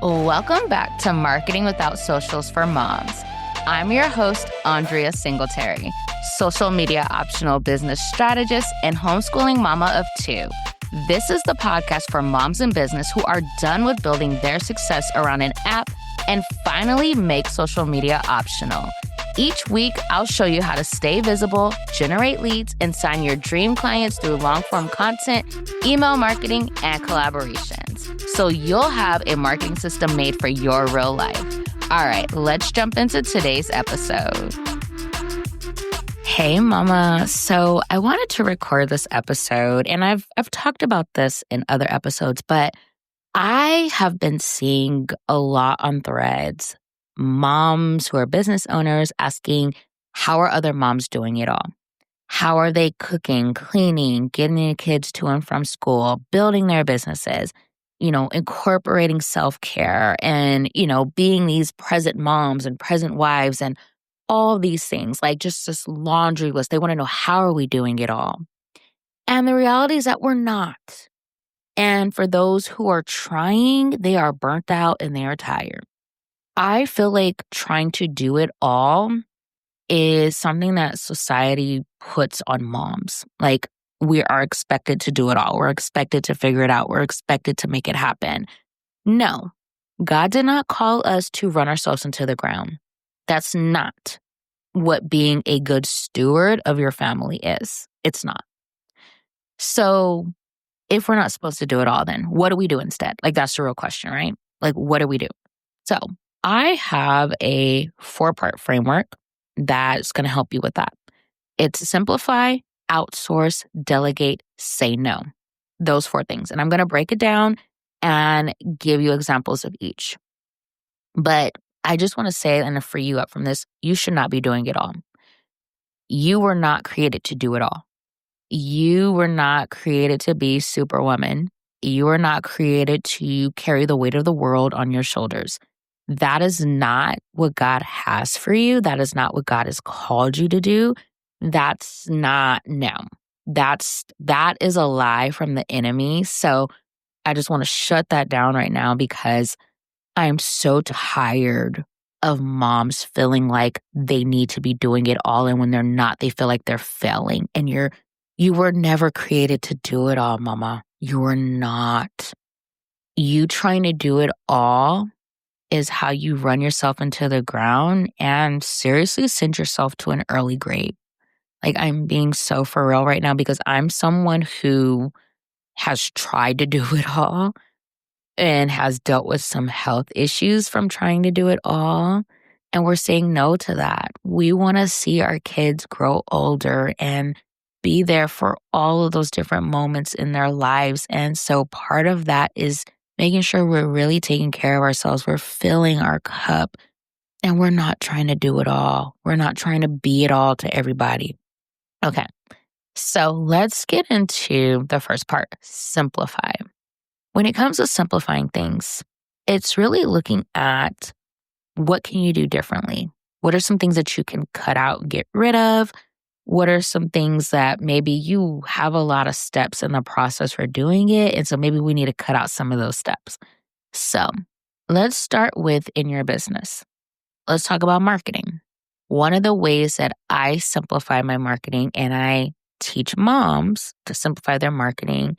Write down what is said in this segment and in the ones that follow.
Welcome back to Marketing Without Socials for Moms. I'm your host, Andrea Singletary, social media optional business strategist and homeschooling mama of two. This is the podcast for moms in business who are done with building their success around an app and finally make social media optional. Each week, I'll show you how to stay visible, generate leads, and sign your dream clients through long-form content, email marketing, and collaborations. So you'll have a marketing system made for your real life. All right, let's jump into today's episode. Hey, mama. So I wanted to record this episode, and I've talked about this in other episodes, but I have been seeing a lot on Threads, moms who are business owners asking, how are other moms doing it all? How are they cooking, cleaning, getting their kids to and from school, building their businesses, incorporating self-care and, being these present moms and present wives and all these things, like just this laundry list. They want to know, how are we doing it all? And the reality is that we're not. And for those who are trying, they are burnt out and they are tired. I feel like trying to do it all is something that society puts on moms. Like, we are expected to do it all. We're expected to figure it out. We're expected to make it happen. No, God did not call us to run ourselves into the ground. That's not what being a good steward of your family is. It's not. So if we're not supposed to do it all, then what do we do instead? Like, that's the real question, right? Like, what do we do? So I have a 4-part framework that's going to help you with that. It's simplify, outsource, delegate, say no. Those 4 things. And I'm going to break it down and give you examples of each. But I just want to say and to free you up from this, you should not be doing it all. You were not created to do it all. You were not created to be Superwoman. You were not created to carry the weight of the world on your shoulders. That is not what God has for you. That is not what God has called you to do. That is a lie from the enemy. So I just want to shut that down right now because I'm so tired of moms feeling like they need to be doing it all. And when they're not, they feel like they're failing. And you were never created to do it all, mama. You were not. You trying to do it all is how you run yourself into the ground and seriously send yourself to an early grave. Like, I'm being so for real right now because I'm someone who has tried to do it all and has dealt with some health issues from trying to do it all. And we're saying no to that. We want to see our kids grow older and be there for all of those different moments in their lives. And so part of that is making sure we're really taking care of ourselves. We're filling our cup and we're not trying to do it all. We're not trying to be it all to everybody. Okay, so let's get into the first part, simplify. When it comes to simplifying things, it's really looking at what can you do differently? What are some things that you can cut out, get rid of? What are some things that maybe you have a lot of steps in the process for doing it, and so maybe we need to cut out some of those steps. So let's start with in your business. Let's talk about marketing. One of the ways that I simplify my marketing and I teach moms to simplify their marketing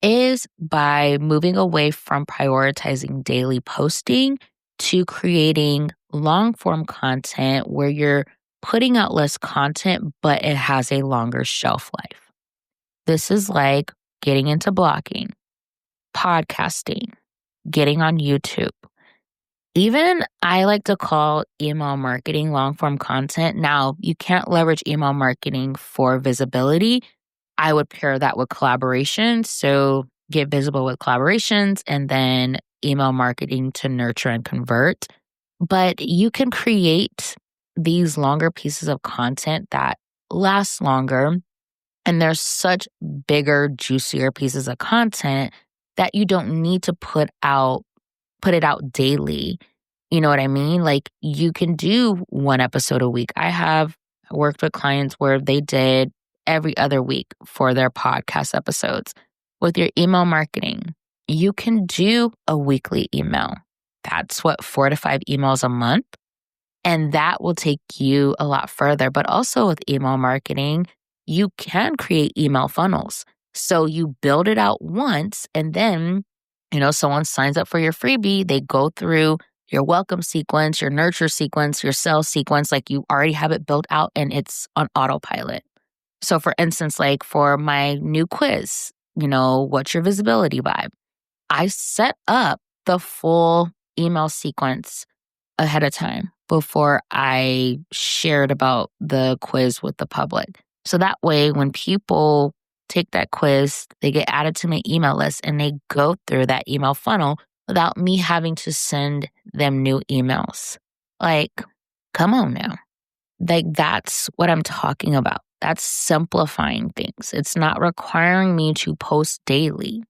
is by moving away from prioritizing daily posting to creating long-form content where you're putting out less content, but it has a longer shelf life. This is like getting into blogging, podcasting, getting on YouTube. Even I like to call email marketing long-form content. Now, you can't leverage email marketing for visibility. I would pair that with collaboration. So get visible with collaborations and then email marketing to nurture and convert. But you can create these longer pieces of content that last longer. And there's such bigger, juicier pieces of content that you don't need to put it out daily. You know what I mean? Like, you can do 1 episode a week. I have worked with clients where they did every other week for their podcast episodes. With your email marketing, you can do a weekly email. that's what, 4 to 5 emails a month. And that will take you a lot further. But also with email marketing, you can create email funnels. So you build it out once and then, someone signs up for your freebie, they go through your welcome sequence, your nurture sequence, your sales sequence, like you already have it built out and it's on autopilot. So for instance, like for my new quiz, what's your visibility vibe? I set up the full email sequence ahead of time before I shared about the quiz with the public. So that way, when people take that quiz, they get added to my email list and they go through that email funnel without me having to send them new emails. Like, come on now. Like, that's what I'm talking about. That's simplifying things. It's not requiring me to post daily.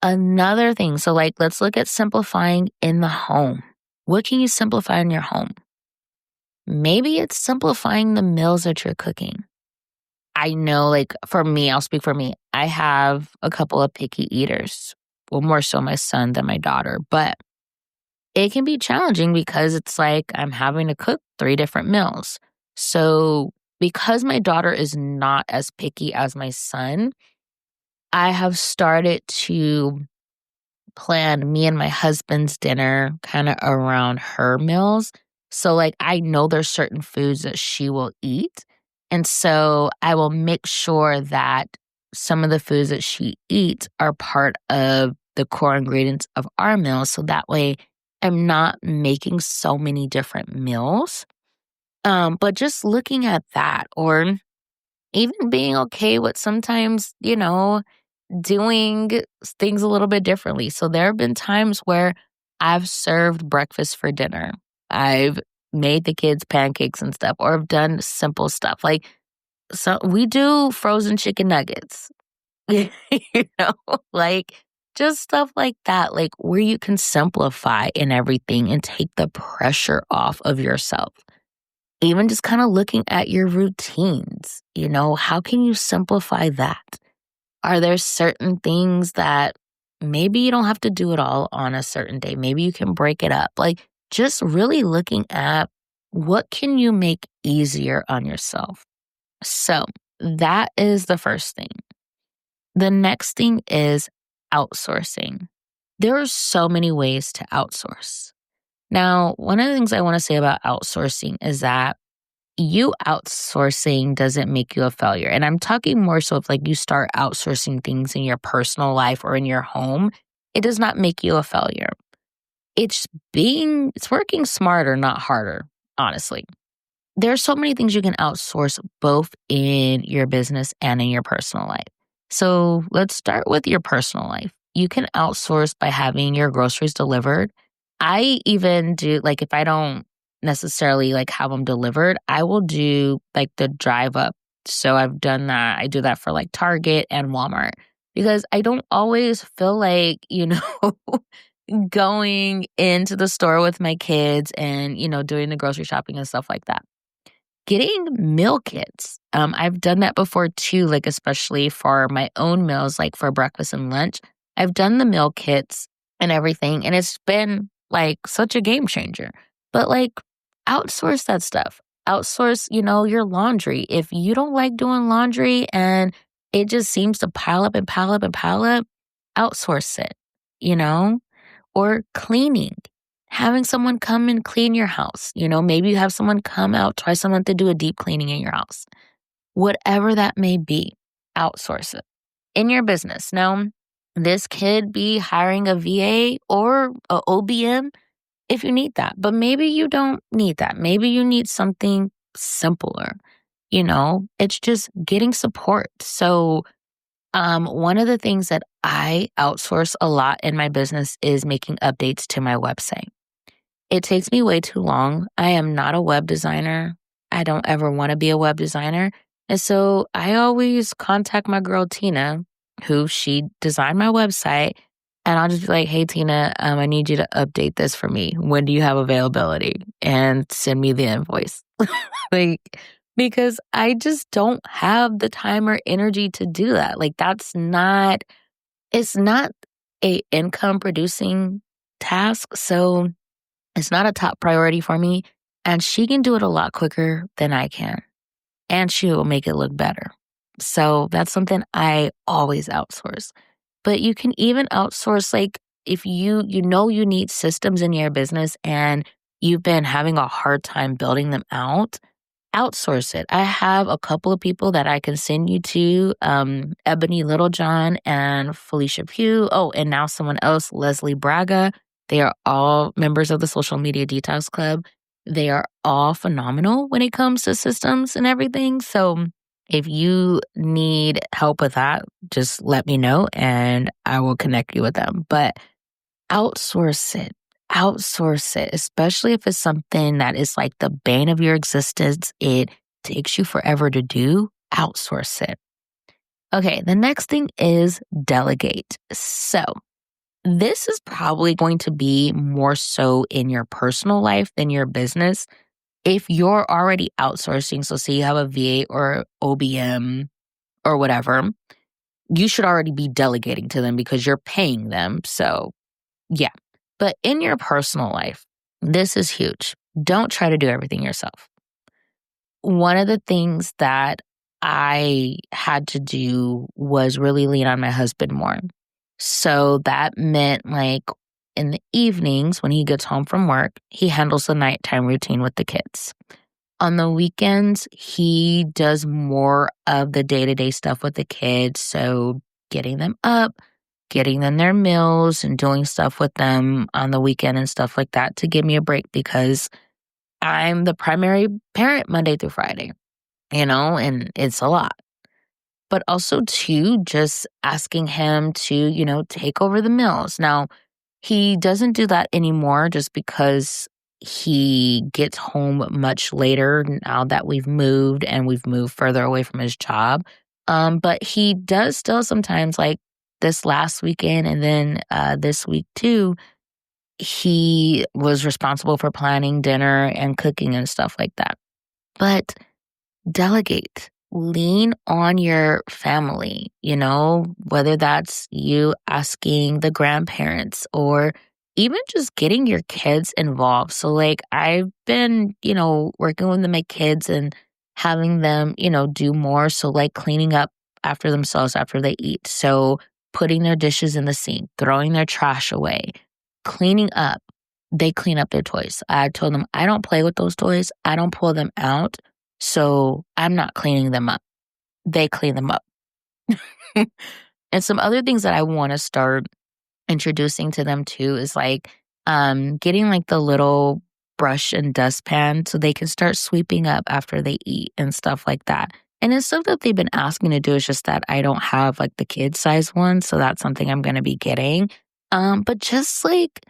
Another thing, so like, let's look at simplifying in the home. What can you simplify in your home? Maybe it's simplifying the meals that you're cooking. I know, like, for me, I'll speak for me. I have a couple of picky eaters. Well, more so my son than my daughter. But it can be challenging because it's like I'm having to cook 3 different meals. So because my daughter is not as picky as my son, I have started to plan me and my husband's dinner kind of around her meals. So like I know there's certain foods that she will eat. And so I will make sure that some of the foods that she eats are part of the core ingredients of our meals. So that way I'm not making so many different meals. But just looking at that, or even being okay with sometimes, doing things a little bit differently. So there have been times where I've served breakfast for dinner. I've made the kids pancakes and stuff, or I've done simple stuff. Like, so we do frozen chicken nuggets, you know, like just stuff like that, like where you can simplify in everything and take the pressure off of yourself. Even just kind of looking at your routines, how can you simplify that? Are there certain things that maybe you don't have to do it all on a certain day? Maybe you can break it up. Like just really looking at what can you make easier on yourself? So that is the first thing. The next thing is outsourcing. There are so many ways to outsource. Now, one of the things I want to say about outsourcing is that you outsourcing doesn't make you a failure. And I'm talking more so if like you start outsourcing things in your personal life or in your home, it does not make you a failure. It's working smarter, not harder, honestly. There are so many things you can outsource both in your business and in your personal life. So let's start with your personal life. You can outsource by having your groceries delivered. I even do, like, if I don't necessarily like have them delivered, I will do like the drive up. So I've done that. I do that for like Target and Walmart because I don't always feel like, going into the store with my kids and, doing the grocery shopping and stuff like that. Getting meal kits. I've done that before too, like especially for my own meals, like for breakfast and lunch. I've done the meal kits and everything, and it's been like such a game changer. But like outsource that stuff. Outsource, your laundry. If you don't like doing laundry and it just seems to pile up and pile up and pile up, outsource it, or cleaning. Having someone come and clean your house. Maybe you have someone come out twice a month to do a deep cleaning in your house. Whatever that may be, outsource it. In your business. Now, this could be hiring a VA or a OBM if you need that. But maybe you don't need that. Maybe you need something simpler. It's just getting support. So one of the things that I outsource a lot in my business is making updates to my website. It takes me way too long. I am not a web designer. I don't ever want to be a web designer. And so I always contact my girl, Tina, who she designed my website. And I'll just be like, hey, Tina, I need you to update this for me. When do you have availability? And send me the invoice. Because I just don't have the time or energy to do that. Like it's not a income producing task. So It's not a top priority for me, and she can do it a lot quicker than I can, and she will make it look better. So that's something I always outsource. But you can even outsource, like, if you know you need systems in your business and you've been having a hard time building them out, outsource it. I have a couple of people that I can send you to, Ebony Littlejohn and Felicia Pugh. Oh, and now someone else, Leslie Braga. They are all members of the Social Media Detox Club. They are all phenomenal when it comes to systems and everything. So if you need help with that, just let me know and I will connect you with them. But outsource it. Outsource it, especially if it's something that is like the bane of your existence. It takes you forever to do. Outsource it. Okay, the next thing is delegate. So, this is probably going to be more so in your personal life than your business. If you're already outsourcing, so say you have a VA or OBM or whatever, you should already be delegating to them because you're paying them. So, yeah. But in your personal life, this is huge. Don't try to do everything yourself. One of the things that I had to do was really lean on my husband more. So that meant like in the evenings when he gets home from work, he handles the nighttime routine with the kids. On the weekends, he does more of the day-to-day stuff with the kids. So getting them up, getting them their meals and doing stuff with them on the weekend and stuff like that to give me a break because I'm the primary parent Monday through Friday, and it's a lot. But also, too, just asking him to, take over the meals. Now, he doesn't do that anymore just because he gets home much later now that we've moved and we've moved further away from his job. But he does still sometimes, like this last weekend and then this week too, he was responsible for planning dinner and cooking and stuff like that. But delegate, lean on your family, whether that's you asking the grandparents or even just getting your kids involved. So, like, I've been, working with my kids and having them, do more. So, like, cleaning up after themselves after they eat. So, putting their dishes in the sink, throwing their trash away, cleaning up. They clean up their toys. I told them I don't play with those toys. I don't pull them out. So I'm not cleaning them up. They clean them up. And some other things that I want to start introducing to them too is like getting like the little brush and dustpan so they can start sweeping up after they eat and stuff like that. And it's stuff that they've been asking to do. It's just that I don't have like the kid size one. So that's something I'm going to be getting. But just like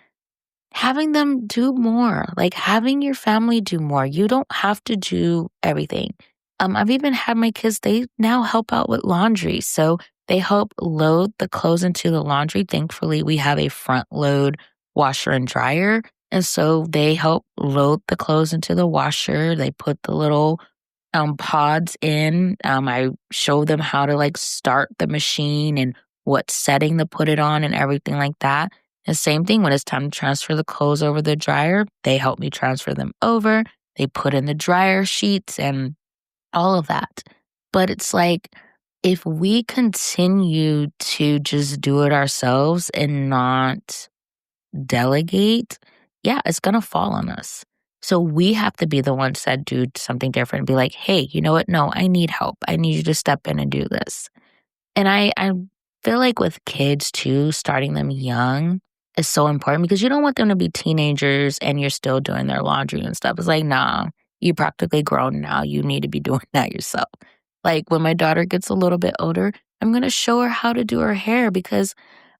having them do more, like having your family do more. You don't have to do everything. I've even had my kids, they now help out with laundry. So they help load the clothes into the laundry. Thankfully, we have a front load washer and dryer. And so they help load the clothes into the washer. They put the little pods in. I show them how to like start the machine and what setting to put it on and everything like that. And same thing when it's time to transfer the clothes over the dryer, they help me transfer them over. They put in the dryer sheets and all of that. But it's like, if we continue to just do it ourselves and not delegate, yeah, it's going to fall on us. So we have to be the ones that do something different and be like, hey, you know what? No, I need help. I need you to step in and do this. And I feel like with kids too, starting them young is so important because you don't want them to be teenagers and you're still doing their laundry and stuff. It's like, nah, you're practically grown now. You need to be doing that yourself. Like when my daughter gets a little bit older, I'm going to show her how to do her hair because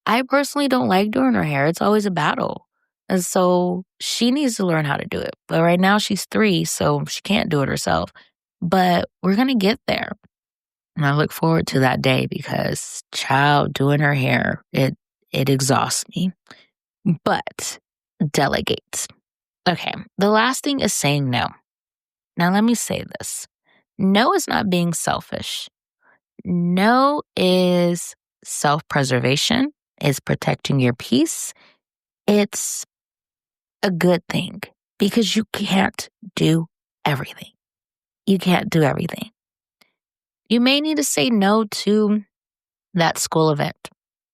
I personally don't like doing her hair. It's always a battle. And so she needs to learn how to do it. But right now she's 3, so she can't do it herself. But we're going to get there. And I look forward to that day because child doing her hair, it exhausts me. But delegate. Okay, the last thing is saying no. Now let me say this. No is not being selfish. No is self-preservation, is protecting your peace. It's a good thing because you can't do everything. You can't do everything. You may need to say no to that school event.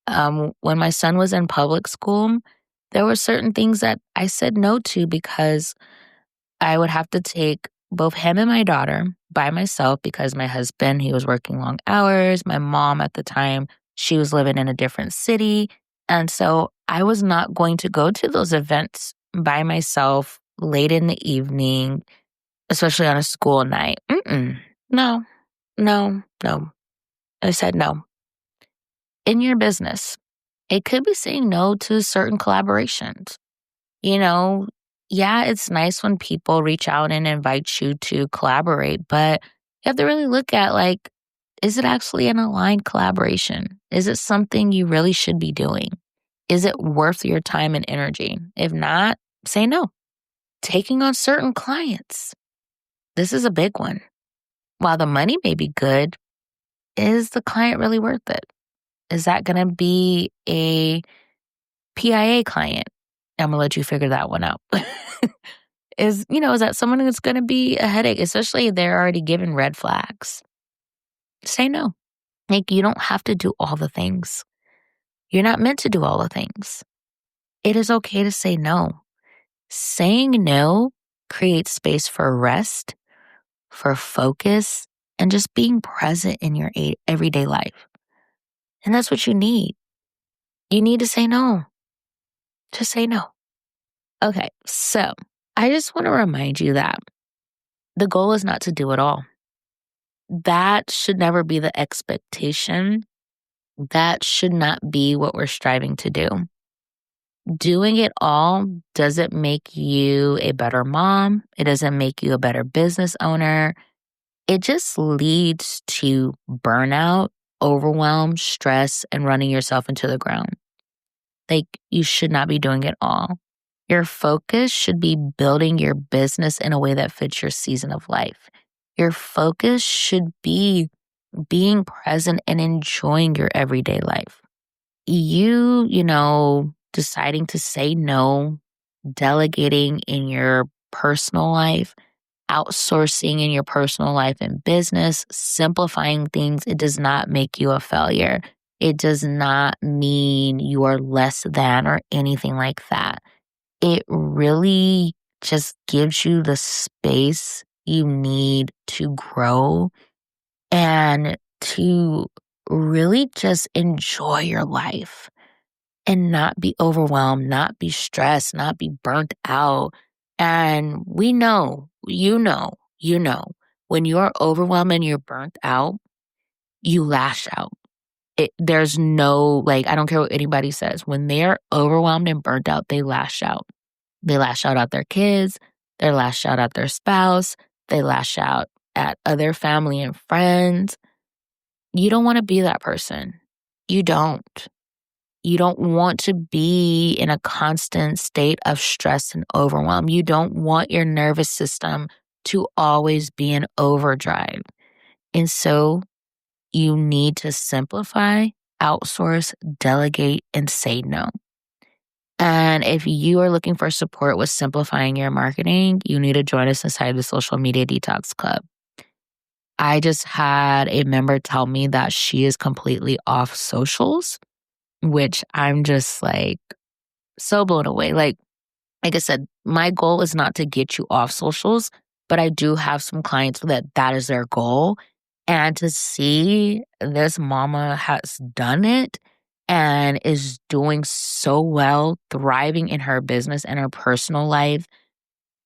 When my son was in public school, there were certain things that I said no to because I would have to take both him and my daughter by myself because my husband, he was working long hours. My mom at the time, she was living in a different city. And so I was not going to go to those events by myself late in the evening, especially on a school night. No, no, no. I said no. In your business, it could be saying no to certain collaborations. You know, yeah, it's nice when people reach out and invite you to collaborate, but you have to really look at like, is it actually an aligned collaboration? Is it something you really should be doing? Is it worth your time and energy? If not, say no. Taking on certain clients. This is a big one. While the money may be good, is the client really worth it? Is that going to be a PIA client? I'm going to let you figure that one out. Is that someone that's going to be a headache, especially if they're already given red flags? Say no. Like, you don't have to do all the things. You're not meant to do all the things. It is okay to say no. Saying no creates space for rest, for focus, and just being present in your everyday life. And that's what you need. You need to say no. Just say no. Okay, so I just want to remind you that the goal is not to do it all. That should never be the expectation. That should not be what we're striving to do. Doing it all doesn't make you a better mom. It doesn't make you a better business owner. It just leads to burnout, overwhelm, stress, and running yourself into the ground. Like, you should not be doing it all. Your focus should be building your business in a way that fits your season of life. Your focus should be being present and enjoying your everyday life. You deciding to say no, delegating in your personal life, outsourcing in your personal life and business, simplifying things, it does not make you a failure. It does not mean you are less than or anything like that. It really just gives you the space you need to grow and to really just enjoy your life and not be overwhelmed, not be stressed, not be burnt out. And we know, when you're overwhelmed and you're burnt out, you lash out. There's no, I don't care what anybody says. When they're overwhelmed and burnt out, they lash out. They lash out at their kids. They lash out at their spouse. They lash out at other family and friends. You don't want to be that person. You don't. You don't want to be in a constant state of stress and overwhelm. You don't want your nervous system to always be in overdrive. And so you need to simplify, outsource, delegate, and say no. And if you are looking for support with simplifying your marketing, you need to join us inside the Social Media Detox Club. I just had a member tell me that she is completely off socials, which I'm just so blown away. Like I said, my goal is not to get you off socials, but I do have some clients that is their goal. And to see this mama has done it and is doing so well, thriving in her business and her personal life,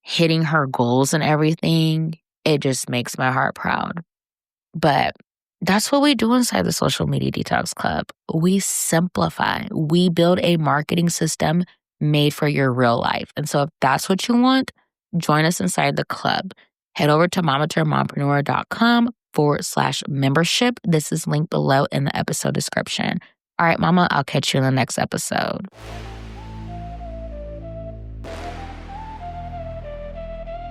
hitting her goals and everything, it just makes my heart proud. But that's what we do inside the Social Media Detox Club. We simplify. We build a marketing system made for your real life. And so if that's what you want, join us inside the club. Head over to mamaturnmompreneur.com/membership. This is linked below in the episode description. All right, mama, I'll catch you in the next episode.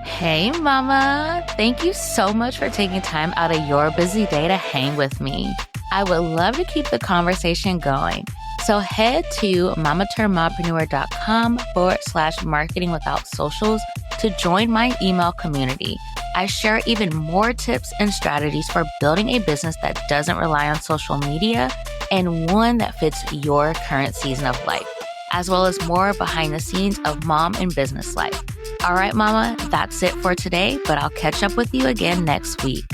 Hey, mama. Thank you so much for taking time out of your busy day to hang with me. I would love to keep the conversation going. So head to mamaturnedmompreneur.com/marketing without socials to join my email community. I share even more tips and strategies for building a business that doesn't rely on social media and one that fits your current season of life, as well as more behind the scenes of mom and business life. All right, mama, that's it for today, but I'll catch up with you again next week.